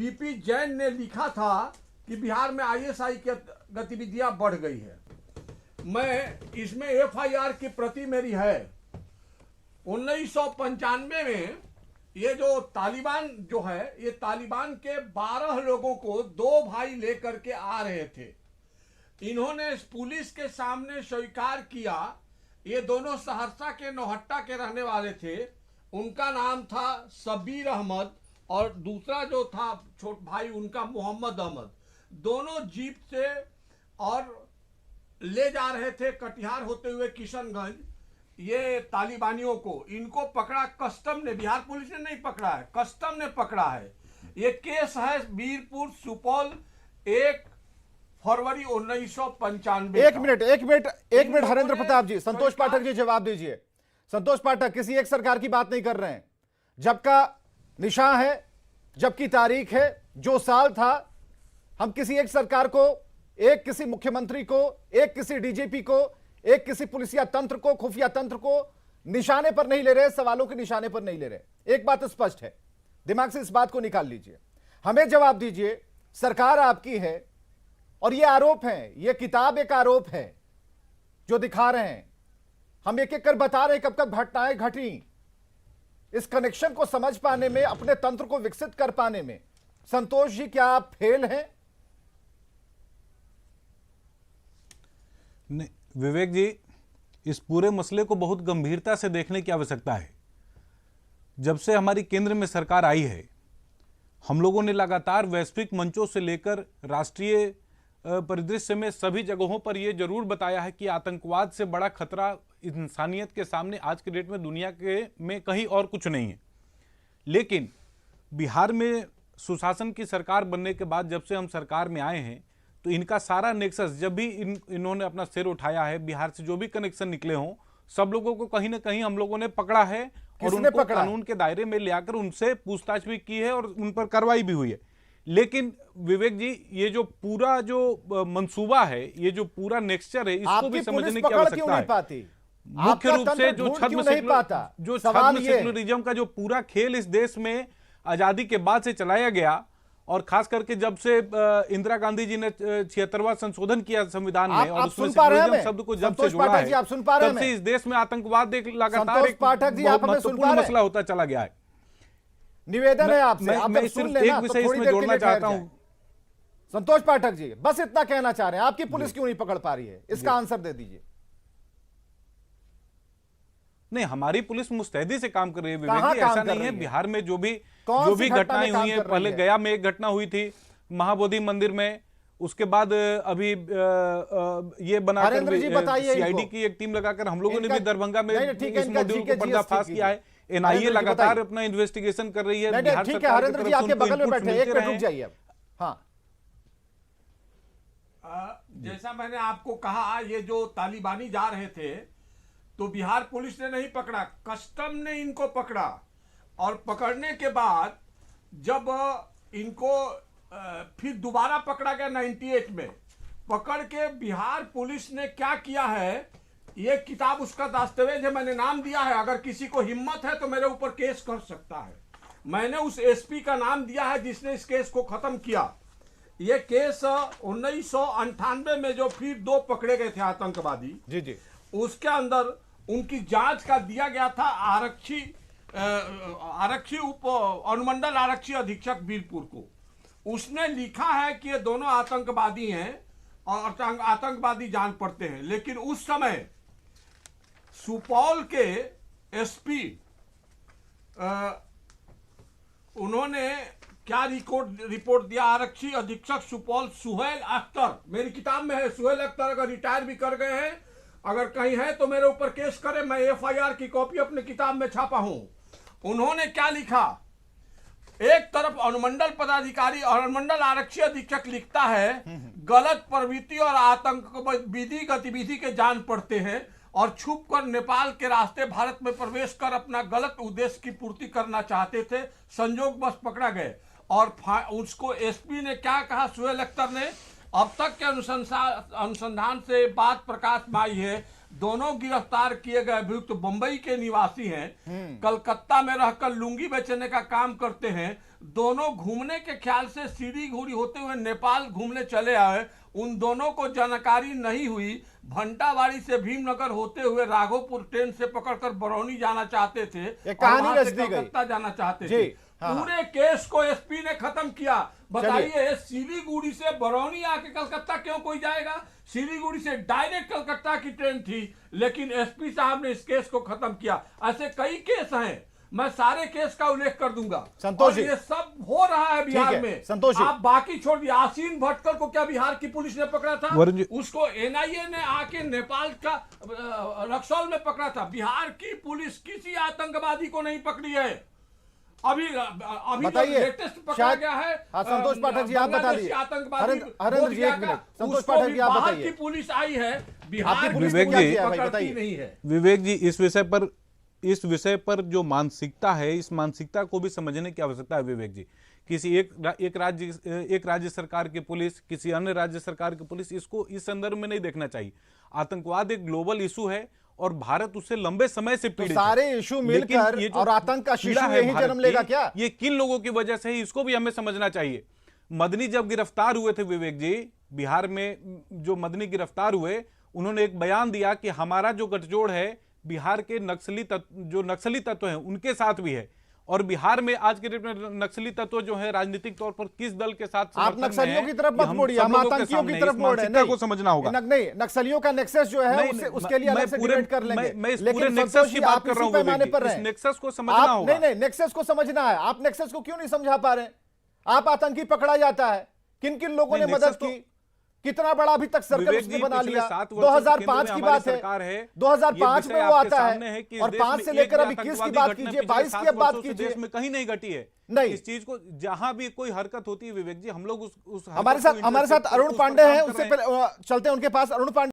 BP Jain ने लिखा था कि बिहार में आईएसआई की गतिविधियां बढ़ गई है। मैं इसमें एफआईआर की प्रति मेरी है। 1995 में ये जो तालिबान जो है, ये तालिबान के 12 लोगों को 2 भाई लेकर के आ रहे थे। इन्होंने पुलिस के सामने स्वीकार किया। ये दोनों सहरसा के नौहट्टा के रहने वाले थे। उनका नाम था सबीर अहमद और दूसरा जो था छोट भाई उनका मोहम्मद अहमद। दोनों जीप से और ले जा रहे थे कटिहार होते हुए किशनगंज। ये तालिबानियों को इनको पकड़ा कस्टम ने, बिहार पुलिस ने नहीं पकड़ा है, कस्टम ने पकड़ा है। ये केस है वीरपुर सुपौल 1 फरवरी 1995। एक मिनट हरेंद्र प्रताप जी, संतोष पाठक जी जवाब दीजिए। संतोष पाठक, किसी एक सरकार की बात नहीं कर रहे हैं। जब का निशान है, जब की तारीख है, जो साल था, हम किसी एक सरकार को, एक किसी मुख्यमंत्री को, एक किसी डीजीपी को, एक किसी पुलिसिया तंत्र को, खुफिया तंत्र को निशाने पर नहीं ले रहे, सवालों के निशाने पर नहीं ले रहे। एक बात स्पष्ट है, दिमाग से इस बात को निकाल लीजिए। हमें जवाब दीजिए, सरकार आपकी है और ये आरोप है, ये किताब एक आरोप है जो दिखा रहे हैं। हम एक एक कर बता रहे हैं कब कब घटनाएं घटी। इस कनेक्शन को समझ पाने में, अपने तंत्र को विकसित कर पाने में संतोष जी क्या आप फेल हैं? नहीं विवेक जी, इस पूरे मसले को बहुत गंभीरता से देखने की आवश्यकता है। जब से हमारी केंद्र में सरकार आई है, हम लोगों ने लगातार वैश्विक मंचों से लेकर राष्ट्रीय परिदृश्य में सभी जगहों पर यह जरूर बताया है कि आतंकवाद से बड़ा खतरा इंसानियत के सामने आज के डेट में दुनिया के में कहीं और कुछ नहीं है। लेकिन बिहार में सुशासन की सरकार बनने के बाद, जब से हम सरकार में आए हैं, तो इनका सारा नेक्सस, जब भी इन्होंने अपना सिर उठाया है, बिहार से जो भी कनेक्शन निकले हों, सब लोगों को कहीं ना कहीं हम लोगों ने पकड़ा है और उनको कानून के दायरे में लाकर उनसे पूछताछ भी की है और उन पर कार्रवाई भी हुई है। लेकिन विवेक जी, ये जो पूरा जो मंसूबा है, ये जो पूरा नेक्सचर है, इसको भी समझने की आवश्यकता है। मुख्य रूप से जो छद्म सेक्युलरिज्म का जो पूरा खेल इस देश में आजादी के बाद से चलाया गया, और खास करके जब से इंदिरा गांधी जी ने 76वां संशोधन किया संविधान में, और उसमें सेक्युलरिज्म शब्द को जब से जोड़ा है, तब से इस देश में आतंकवाद एक लगातार एक महत्वपूर्ण मसला होता चला गया है। निवेदन है आपसे, मैं सिर्फ एक विषय इसमें जोड़ना चाहता हूं। संतोष पाठक जी बस इतना कहना चाह रहे हैं, आपकी पुलिस क्यों नहीं पकड़ पा रही है, इसका आंसर दे दीजिए। नहीं, हमारी पुलिस मुस्तैदी से काम कर रही है विवेक जी, ऐसा नहीं है। बिहार में जो भी घटनाएं हुई हैं, पहले गया में एक घटना हुई थी महाबोधि मंदिर में, उसके बाद अभी ये बनाकर सीआईडी की एक टीम लगाकर हम लोगों ने भी दरभंगा में इस मॉड्यूल को पर्दाफाश किया है। एनआईए लगातार अपना इन्वेस्टिगेशन कर रही है। ठीक है हरेंद्र जी, आपके बगल में बैठे, एक मिनट रुक जाइए। हाँ, जैसा मैंने आपको कहा, ये जो तालिबानी जा रहे थे तो बिहार पुलिस ने नहीं पकड़ा, कस्टम ने इनको पकड़ा। और पकड़ने के बाद जब इनको फिर दोबारा पकड़ा गया 98 में, पकड़ के बिहार पुलिस ने क्या किया है, ये किताब उसका दस्तावेज है, मैंने नाम दिया है, अगर किसी को हिम्मत है तो मेरे ऊपर केस कर सकता है। मैंने उस एसपी का नाम दिया है जिसने इस केस को खत्म किया। ये केस 1998 में जो फिर 2 पकड़े गए थे आतंकवादी, जी जी, उसके अंदर उनकी जांच का दिया गया था आरक्षी उप अनुमंडल आरक्षी अधीक्षक वीरपुर को। उसने लिखा है कि ये दोनों आतंकवादी हैं और आतंकवादी जान पड़ते हैं। लेकिन उस समय सुपौल के एसपी उन्होंने क्या रिपोर्ट दिया, आरक्षी अधीक्षक सुपौल सुहेल अख्तर, मेरी किताब में है, सुहेल अख्तर अगर रिटायर भी कर गए हैं, अगर कहीं है तो मेरे ऊपर केस करें, मैं एफआईआर की कॉपी अपने किताब में छापा हूं। उन्होंने क्या लिखा, एक तरफ अनुमंडल पदाधिकारी और अनुमंडल आरक्षी अधीक्षक लिखता है गलत प्रवृत्ति और आतंकवादी गतिविधि के जान पड़ते हैं और छुप कर नेपाल के रास्ते भारत में प्रवेश कर अपना गलत उद्देश्य की पूर्ति करना चाहते थे, संजोग बस पकड़ा गए। और उसको एसपी ने क्या कहा, सुहेल अख्तर ने, अब तक के अनुसंधान से बात प्रकाश में आई है, दोनों गिरफ्तार किए गए अभियुक्त बंबई के निवासी हैं, कलकत्ता में रहकर लुंगी बेचने का काम करते हैं। दोनों घूमने के ख्याल से सीढ़ी होते हुए नेपाल घूमने चले आए। उन दोनों को जानकारी नहीं हुई। भंटावाड़ी से भीमनगर होते हुए राघोपुर ट्रेन से पकड़कर बरौनी जाना चाहते थे, एक कहानी और वहां रच से दी गई। कलकत्ता जाना चाहते जी, थे। हाँ। पूरे केस को एसपी ने खत्म किया। बताइए, सिलीगुड़ी से बरौनी आके कलकत्ता क्यों कोई जाएगा? सिलीगुड़ी से डायरेक्ट कलकत्ता की ट्रेन थी, लेकिन एसपी साहब ने इस केस को खत्म किया। ऐसे कई केस हैं, मैं सारे केस का उल्लेख कर दूंगा। संतोष जी, ये सब हो रहा है बिहार में। संतोष जी, आप बाकी छोड़ दिए, आसीन भटकर को क्या बिहार की पुलिस ने पकड़ा था? वरुण जी, उसको एनआईए ने आके नेपाल का रक्सौल में पकड़ा था। बिहार की पुलिस किसी आतंकवादी को नहीं पकड़ी है। अभी बताइए, लेटेस्ट पकड़ा गया है। हाँ, संतोष पाठक जी आप बता बांग्लादेशी दीजिए। आतंकवादी हरेंद्र जी एक मिनट, संतोष पाठक जी आप बाहर बताइए। की पुलिस आई है, बिहार आपकी की पुलिस विवेक ने क्या जी, किया भाई, पकड़ती बताइए। नहीं है। विवेक जी, इस विषय पर जो मानसिकता है, इस मानसिकता को भी समझने की आवश्यकता है विवेक जी। किसी एक राज्य सरकार की पुलिस, किसी अन्य राज्य सरकार की पुलिस, इसको इस संदर्भ में नहीं देखना चाहिए। आतंकवाद एक ग्लोबल इशू है और भारत उससे लंबे समय से पीड़ित है। सारे इशू लेकिन मिलकर ये जो और आतंक का पीड़ा शिशु है यही भारत जन्म लेगा की, क्या? ये किन लोगों की वजह से है, इसको भी हमें समझना चाहिए। मदनी जब गिरफ्तार हुए थे विवेक जी, बिहार में जो मदनी गिरफ्तार हुए, उन्होंने एक बयान दिया कि हमारा जो गठजोड़ है बिहार के नक्सली तत्व हैं उनके साथ भी है। और बिहार में आज के डेट में नक्सली तत्व जो है राजनीतिक तौर पर किस दल के साथ आप नक्सलियों की तरफ मत मोड़िए, हम आतंकियों की तरफ मोड़ रहे हैं। को समझना होगा। नहीं, नक्सलियों का नेक्सस जो है उसके लिए अलग से डिबेट कर लेंगे। मैं इस लेकिन पूरे नेक्सस की बात कर रहा हूं पैमाने पर विवेक जी, इस नेक्सस को समझना आप होगा। नहीं, नेक्सस को समझना है। आप नेक्सस को क्यों नहीं समझा पा रहे हैं? आप आतंकी पकड़ा जाता है, किन किन लोगों ने मदद की, कितना बड़ा अभी तक सर्कल उसने बना लिया। 2005 की बात है, 2005 में वो आता है, और 5 से लेकर अभी 21 की बात कीजिए, 22 की अब बात कीजिए। देश में कहीं नहीं घटी है। नहीं, इस चीज को जहां भी कोई हरकत होती है विवेक जी, हम लोग उस हमारे साथ अरुण पांडे हैं, उससे पहले चलते हैं उनके पास। अरुण पांडे